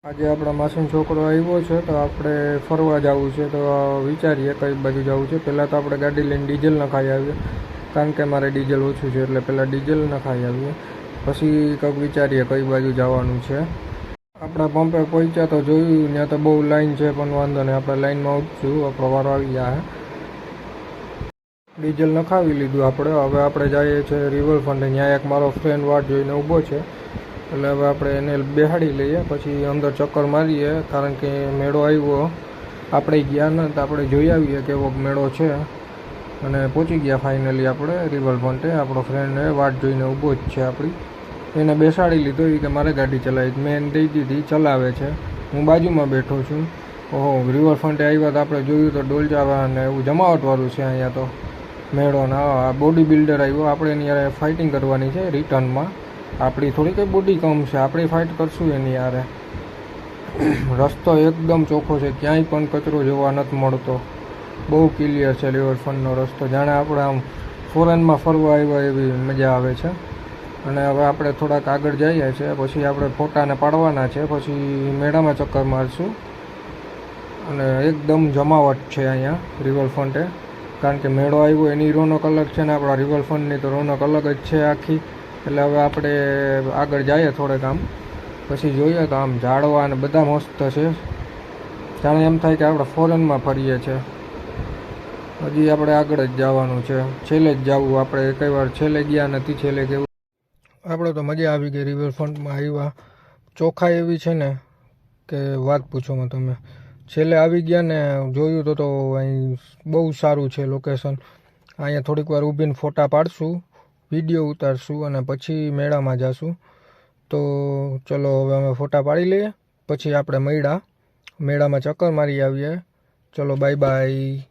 આજે આપણા માસીનો છોકરો આવ્યો છે તો આપણે ફરવા જવું છે તો વિચારીએ કઈ બાજુ જવું છે। પહેલાં તો આપણે ગાડી લઈને ડીઝલ નખાઈ આવીએ, કારણ કે મારે ડીઝલ ઓછું છે એટલે પહેલાં ડીઝલ નખાઈ આવીએ, પછી કંઈક વિચારીએ કઈ બાજુ જવાનું છે। આપણા પંપે પહોંચ્યા તો જોયું ત્યાં તો બહુ લાઈન છે, પણ વાંધો નહીં, આપણે લાઈનમાં ઉઠશું, આપણો વારો આવી જાય। ડીઝલ નખાવી લીધું આપણે, હવે આપણે જઈએ છીએ રિવરફ્રન્ટ। ત્યાં એક મારો ફ્રેન્ડ વાટ જોઈને ઊભો છે, એટલે હવે આપણે એને બેહાડી લઈએ, પછી અંદર ચક્કર મારીએ, કારણ કે મેળો આવ્યો, આપણે ગયા ને તો આપણે જોઈ આવીએ કેવો મેળો છે। અને પહોંચી ગયા ફાઇનલી આપણે રિવરફ્રન્ટે। આપણો ફ્રેન્ડ વાટ જોઈને ઊભો જ છે આપણી, એને બેસાડી લીધો, એ કે મારે ગાડી ચલાવી, મેં એને દઈ દીધી, ચલાવે છે, હું બાજુમાં બેઠો છું। ઓહો, રિવરફ્રન્ટે આવ્યા તો આપણે જોયું તો ડોલચાવા અને એવું જમાવટવાળું છે અહીંયા તો મેળોના। બોડી બિલ્ડર આવ્યો, આપણે એની યારે ફાઇટિંગ કરવાની છે રિટર્નમાં, આપણી થોડી કંઈ બોડી કમ છે, આપણે ફાઇટ કરશું એની યારે। રસ્તો એકદમ ચોખ્ખો છે, ક્યાંય પણ કચરો જોવા નથી મળતો, બહુ ક્લિયર છે રિવરફ્રન્ટનો રસ્તો, જાણે આપણે આમ ફોરેનમાં ફરવા આવ્યા એવી મજા આવે છે। અને હવે આપણે થોડાક આગળ જઈએ છીએ, પછી આપણે ફોટાને પાડવાના છે, પછી મેળામાં ચક્કર મારશું। અને એકદમ જમાવટ છે અહીંયા રિવરફ્રન્ટે, કારણ કે મેળો આવ્યો એની રોનક અલગ છે ને આપણા રિવરફ્રન્ટની તો રોનક અલગ જ છે આખી। એટલે હવે આપણે આગળ જઈએ થોડેક આમ, પછી જોઈએ તો આમ ઝાડવા અને બધા મસ્ત છે, જાણે એમ થાય કે આપણે ફોરેનમાં ફરીએ છીએ। હજી આપણે આગળ જ જવાનું છે, છેલ્લે જ જવું આપણે, કઈ વાર છેલ્લે ગયા નથી, છેલ્લે કેવું આપણે તો મજા આવી ગઈ રિવરફ્રન્ટમાં આવ્યા, ચોખ્ખા એવી છે ને કે વાત પૂછોમાં તમે। છેલ્લે આવી ગયા ને જોયું તો અહીં બહુ સારું છે લોકેશન, અહીંયા થોડીક વાર ઊભીને ફોટા પાડશું, વિડીયો ઉતારશું અને પછી મેળામાં જશું। તો ચલો હવે અમે ફોટા પાડી લઈએ, પછી આપણે મેળામાં ચક્કર મારી આવીએ। ચલો બાય બાય।